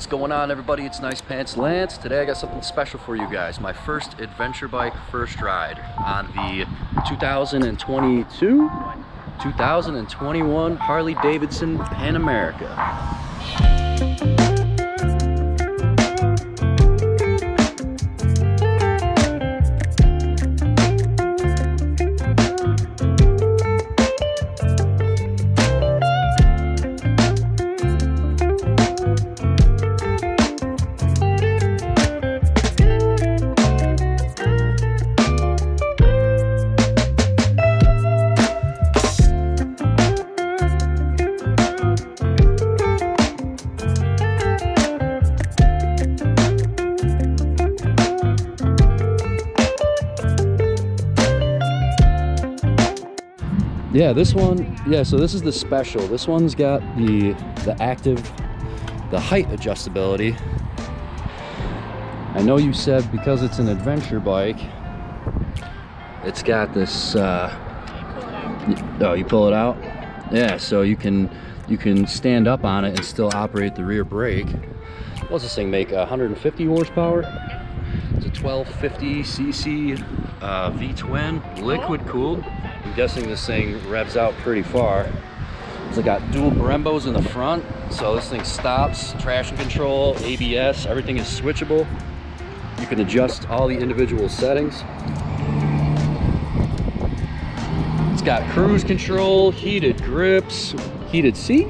going on, everybody? It's Nice Pants Lance. Today I got something special for you guys. My first adventure bike first ride on the 2021 Harley-Davidson Pan America. Yeah, this one, so this is the special. This one's got the height adjustability. I know you said because it's an adventure bike, it's got this, oh, you pull it out? Yeah, so you can stand up on it and still operate the rear brake. What's this thing make, 150 horsepower? It's a 1250cc V-twin, liquid cooled. I'm guessing this thing revs out pretty far. It's got dual Brembos in the front, so this thing stops, traction control, ABS, everything is switchable. You can adjust all the individual settings. It's got cruise control, heated grips, heated seat.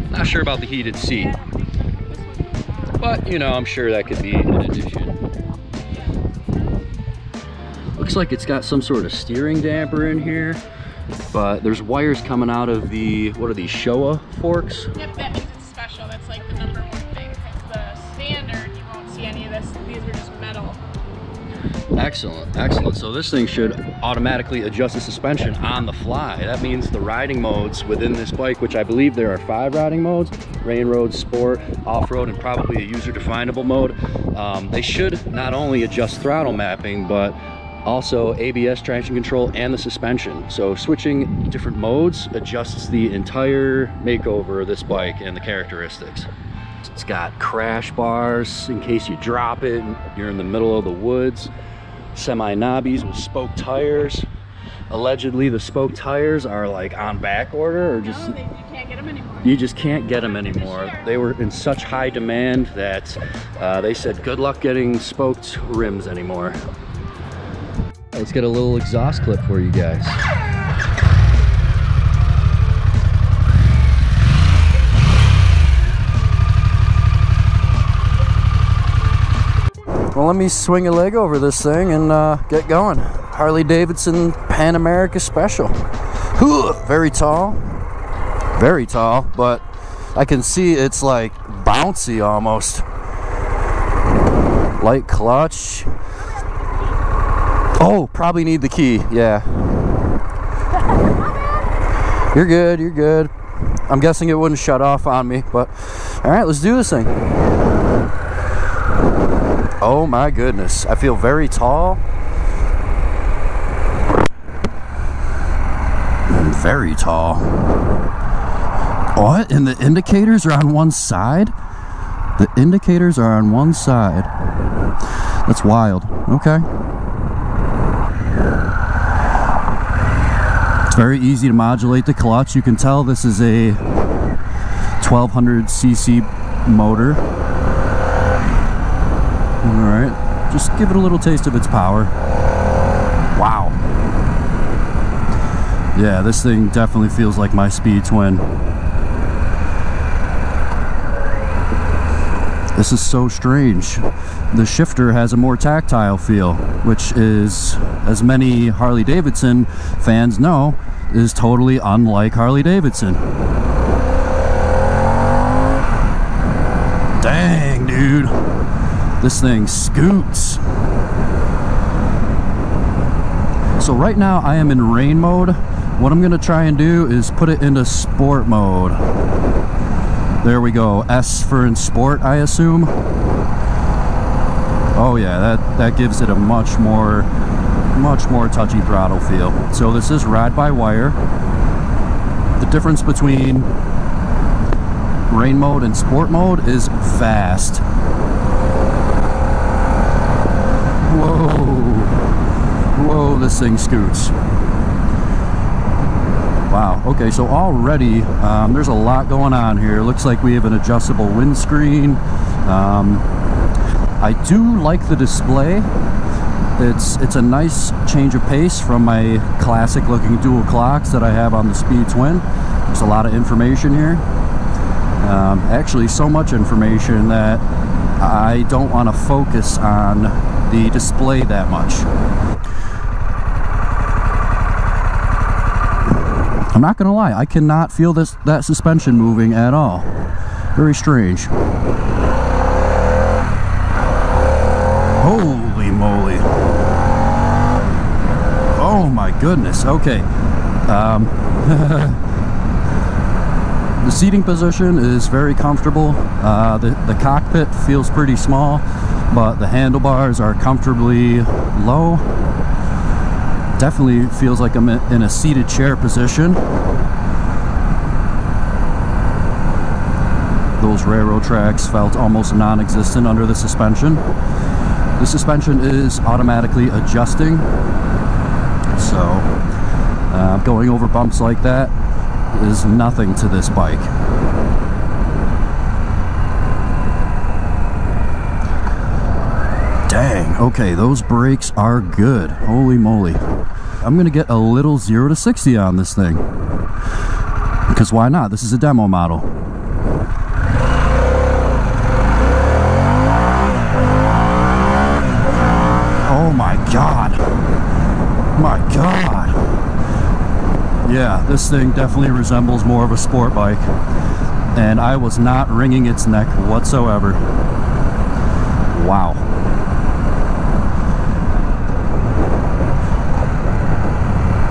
Not sure about the heated seat, but you know, I'm sure that could be an addition. Looks like it's got some sort of steering damper in here, but there's wires coming out of the, what are these, Showa forks? Yep, that means it's special. That's like the number one thing. Because the standard, you won't see any of this. These are just metal. Excellent, excellent. So this thing should automatically adjust the suspension on the fly. That means the riding modes within this bike, which I believe there are 5 riding modes: rain road, sport, off-road, and probably a user-definable mode. They should not only adjust throttle mapping, but also ABS, traction control, and the suspension. So switching different modes adjusts the entire makeover of this bike and the characteristics. It's got crash bars in case you drop it and you're in the middle of the woods. Semi-knobbies with spoke tires. Allegedly the spoke tires are like on back order, or just no, you can't get them anymore. You just can't get them anymore. They were in such high demand that they said good luck getting spoked rims anymore. Let's get a little exhaust clip for you guys. Well, let me swing a leg over this thing and get going. Harley-Davidson Pan America Special. Very tall, but I can see it's like bouncy almost. Light clutch. Oh, probably need the key, yeah. You're good, you're good. I'm guessing it wouldn't shut off on me, but all right, let's do this thing. Oh my goodness, I feel very tall. Very tall. What? And the indicators are on one side? The indicators are on one side. That's wild. Okay. It's very easy to modulate the clutch. You can tell this is a 1200cc motor. Alright, just give it a little taste of its power. Wow. Yeah, this thing definitely feels like my speed twin. This is so strange. The shifter has a more tactile feel, which is, as many Harley-Davidson fans know, is totally unlike Harley-Davidson. Dang, dude. This thing scoots. So right now I am in rain mode. What I'm gonna try and do is put it into sport mode. There we go. S for in sport, I assume. Oh yeah, that gives it a much more touchy throttle feel. So this is ride by wire. The difference between rain mode and sport mode is vast. Whoa, this thing scoots. Wow, okay, so already there's a lot going on here. Looks like we have an adjustable windscreen. I do like the display. It's a nice change of pace from my classic looking dual clocks that I have on the Speed Twin. There's a lot of information here. Actually, so much information that I don't want to focus on the display that much. I'm not gonna lie, I cannot feel that suspension moving at all. Very strange. Holy moly. Oh my goodness, okay. The seating position is very comfortable. The cockpit feels pretty small, but the handlebars are comfortably low. Definitely feels like I'm in a seated chair position. Those railroad tracks felt almost non-existent under the suspension. The suspension is automatically adjusting, so going over bumps like that is nothing to this bike. Dang, okay, those brakes are good. Holy moly. I'm gonna get a little 0 to 60 on this thing, because why not? This is a demo model. Oh my god. My god. Yeah, this thing definitely resembles more of a sport bike, and I was not wringing its neck whatsoever. Wow.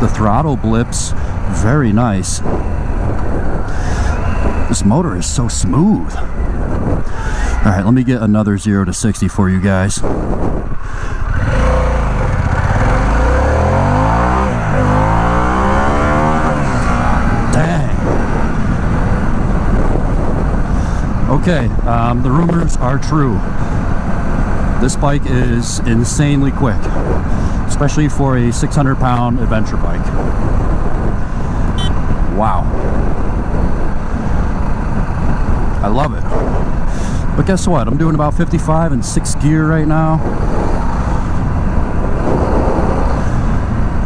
The throttle blips, very nice. This motor is so smooth. All right, let me get another 0 to 60 for you guys. Dang. Okay, the rumors are true. This bike is insanely quick, especially for a 600-pound adventure bike. Wow. I love it. But guess what? I'm doing about 55 in 6th gear right now.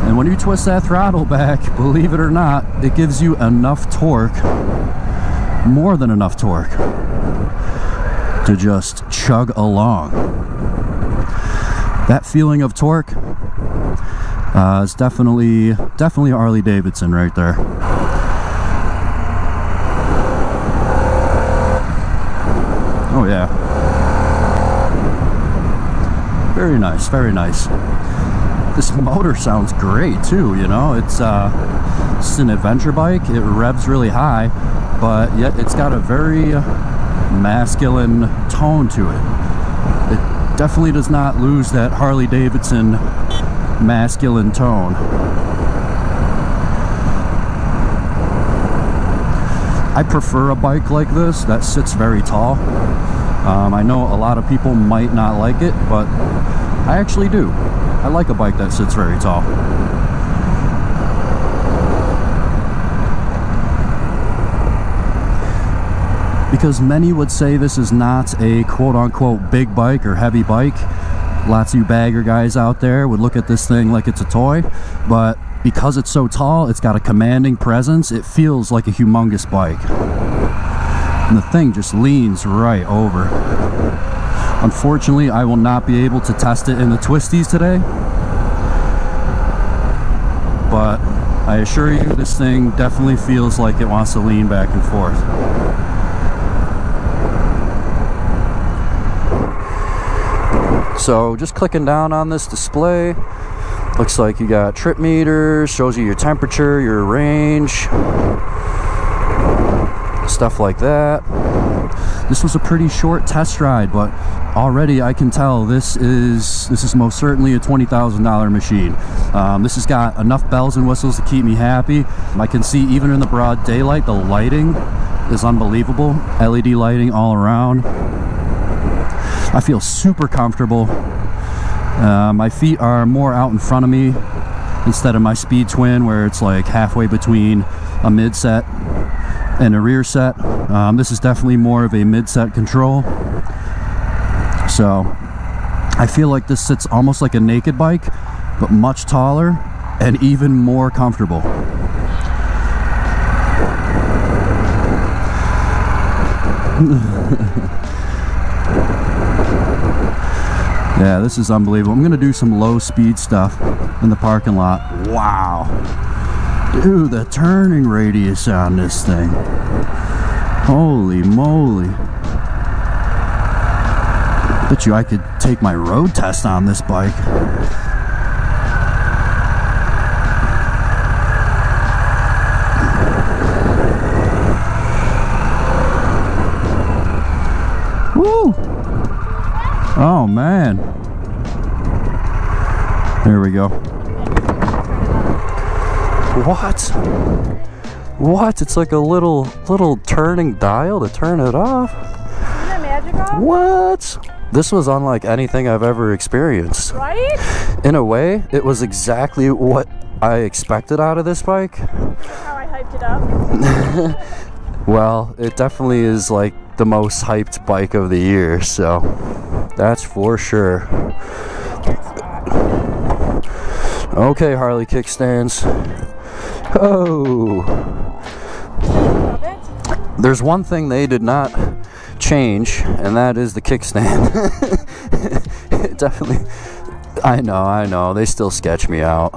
And when you twist that throttle back, believe it or not, it gives you enough torque, more than enough torque, to just chug along. That feeling of torque is definitely Harley-Davidson right there. Oh yeah. Very nice, very nice. This motor sounds great too, you know. It's an adventure bike. It revs really high, but yet it's got a very masculine tone to it. It definitely does not lose that Harley-Davidson masculine tone. I prefer a bike like this that sits very tall. I know a lot of people might not like it, but I actually do. I like a bike that sits very tall. Because many would say this is not a quote-unquote big bike or heavy bike. Lots of you bagger guys out there would look at this thing like it's a toy, but because it's so tall, it's got a commanding presence, it feels like a humongous bike. And the thing just leans right over. Unfortunately, I will not be able to test it in the twisties today, but I assure you this thing definitely feels like it wants to lean back and forth. So just clicking down on this display, looks like you got trip meters, shows you your temperature, your range, stuff like that. This was a pretty short test ride, but already I can tell this is most certainly a $20,000 machine. This has got enough bells and whistles to keep me happy. I can see even in the broad daylight, the lighting is unbelievable. LED lighting all around. I feel super comfortable. My feet are more out in front of me instead of my Speed Twin where it's like halfway between a mid set and a rear set. This is definitely more of a mid set control. So I feel like this sits almost like a naked bike, but much taller and even more comfortable. Yeah, this is unbelievable. I'm gonna do some low speed stuff in the parking lot. Wow. Dude, the turning radius on this thing. Holy moly. Bet you I could take my road test on this bike. Woo! Oh man. There we go. What? What? It's like a little turning dial to turn it off. Isn't that magical? What? This was unlike anything I've ever experienced. Right? In a way, it was exactly what I expected out of this bike. How I hyped it up. Well, it definitely is like the most hyped bike of the year, so that's for sure. Okay, Harley kickstands. Oh. There's one thing they did not change, and that is the kickstand. It definitely, I know, they still sketch me out.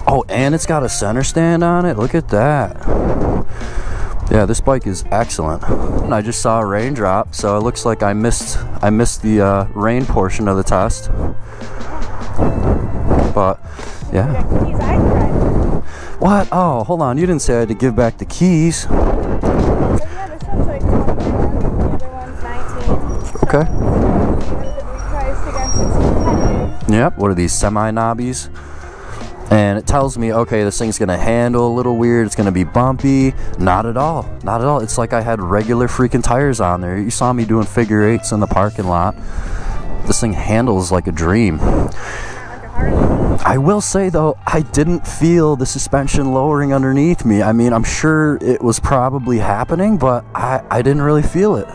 Oh, and it's got a center stand on it. Look at that. Yeah, this bike is excellent. I just saw a raindrop, so it looks like I missed the rain portion of the test. But yeah. What? Oh, hold on. You didn't say I had to give back the keys. Yeah, this one's like 21, the other one's 19. Okay. So Yep. What are these, semi-knobbies? And it tells me, okay, this thing's gonna handle a little weird, it's gonna be bumpy. Not at all. Not at all. It's like I had regular freaking tires on there. You saw me doing figure eights in the parking lot. This thing handles like a dream. I will say though, I didn't feel the suspension lowering underneath me. I mean, I'm sure it was probably happening, but I didn't really feel it.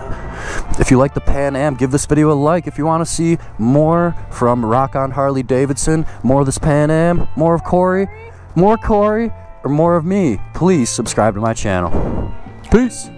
If you like the Pan Am, give this video a like. If you want to see more from Rock On Harley-Davidson, more of this Pan Am, more of Corey, or more of me, please subscribe to my channel. Peace.